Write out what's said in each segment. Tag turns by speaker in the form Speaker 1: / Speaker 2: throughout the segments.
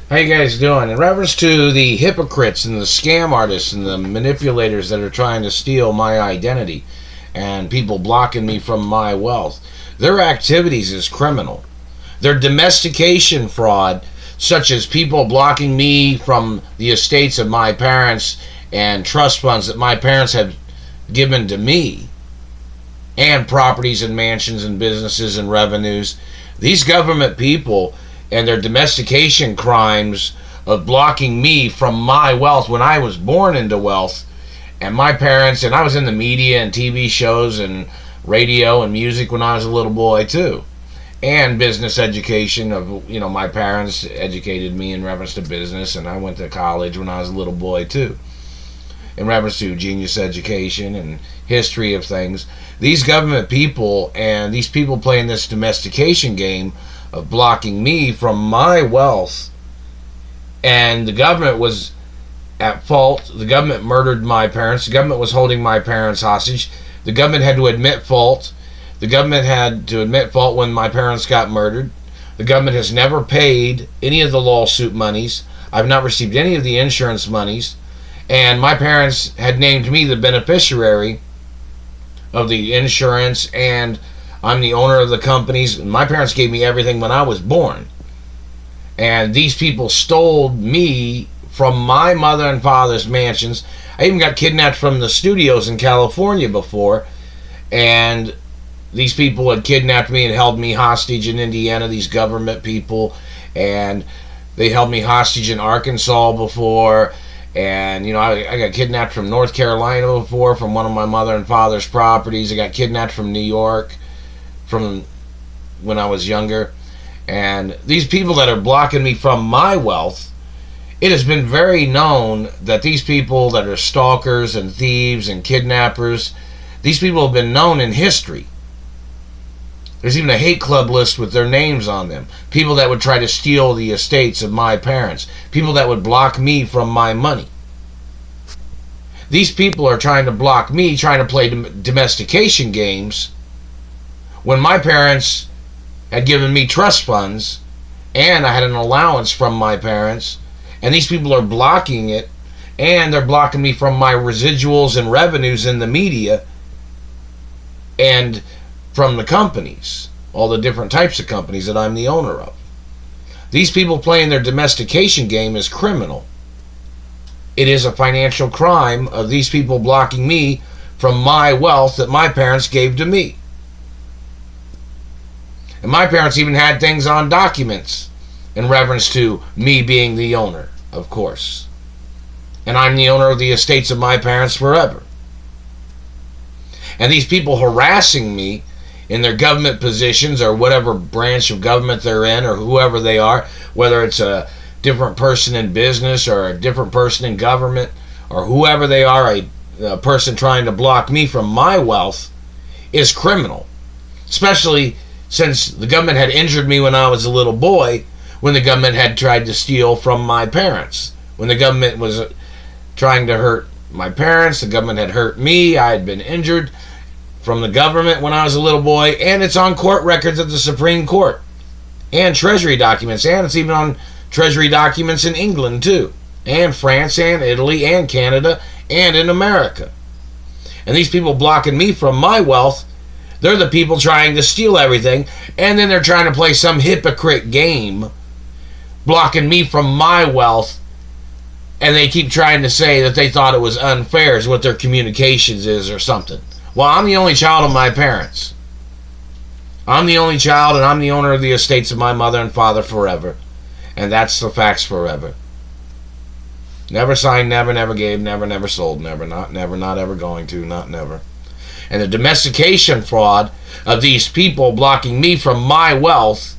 Speaker 1: How you guys doing? In reference to the hypocrites and the scam artists and the manipulators that are trying to steal my identity and people blocking me from my wealth, their activities is criminal. Their domestication fraud, such as people blocking me from the estates of my parents and trust funds that my parents have given to me, and properties and mansions and businesses and revenues. These government people and their domestication crimes of blocking me from my wealth when I was born into wealth, and my parents, and I was in the media and TV shows and radio and music when I was a little boy too, and business education of, my parents educated me in reference to business, and I went to college when I was a little boy too, in reference to genius education and history of things. These government people and these people playing this domestication game of blocking me from my wealth, and the government was at fault. The government murdered my parents. The government was holding my parents hostage. The government had to admit fault. The government had to admit fault when my parents got murdered. The government has never paid any of the lawsuit monies. I've not received any of the insurance monies. And my parents had named me the beneficiary of the insurance, and I'm the owner of the companies. My parents gave me everything when I was born. And these people stole me from my mother and father's mansions. I even got kidnapped from the studios in California before. And these people had kidnapped me and held me hostage in Indiana, these government people. And they held me hostage in Arkansas before. And, I got kidnapped from North Carolina before, from one of my mother and father's properties. I got kidnapped from New York from when I was younger. And these people that are blocking me from my wealth, it has been very known that these people that are stalkers and thieves and kidnappers, these people have been known in history. There's even a hate club list with their names on them. People that would try to steal the estates of my parents. People that would block me from my money. These people are trying to block me, trying to play domestication games, when my parents had given me trust funds and I had an allowance from my parents, and these people are blocking it, and they're blocking me from my residuals and revenues in the media and from the companies, all the different types of companies that I'm the owner of. These people playing their domestication game is criminal. It is a financial crime of these people blocking me from my wealth that my parents gave to me. And my parents even had things on documents in reference to me being the owner, of course. And I'm the owner of the estates of my parents forever. And these people harassing me in their government positions or whatever branch of government they're in, or whoever they are, whether it's a different person in business or a different person in government, or whoever they are, a person trying to block me from my wealth, is criminal. Especially since the government had injured me when I was a little boy, when the government had tried to steal from my parents. When the government was trying to hurt my parents, the government had hurt me, I had been injured from the government when I was a little boy, and it's on court records at the Supreme Court, and Treasury documents, and it's even on Treasury documents in England too, and France, and Italy, and Canada, and in America. And these people blocking me from my wealth, they're the people trying to steal everything, and then they're trying to play some hypocrite game, blocking me from my wealth, and they keep trying to say that they thought it was unfair is what their communications is or something. Well, I'm the only child of my parents. I'm the only child, and I'm the owner of the estates of my mother and father forever. And that's the facts forever. Never signed, never, never gave, never, never sold, never, not ever going to, not never. And the domestication fraud of these people blocking me from my wealth,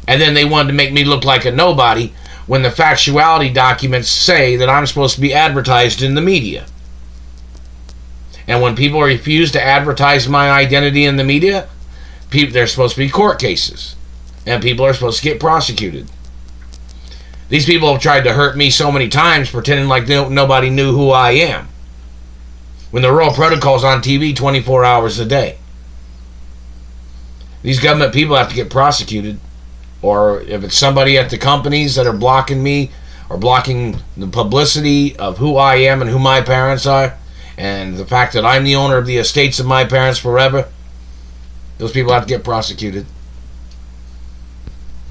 Speaker 1: and then they wanted to make me look like a nobody when the factuality documents say that I'm supposed to be advertised in the media. And when people refuse to advertise my identity in the media, there's supposed to be court cases. And people are supposed to get prosecuted. These people have tried to hurt me so many times, pretending like nobody knew who I am, when the Royal Protocol's on TV 24 hours a day. These government people have to get prosecuted, or if it's somebody at the companies that are blocking me or blocking the publicity of who I am and who my parents are, and the fact that I'm the owner of the estates of my parents forever, those people have to get prosecuted.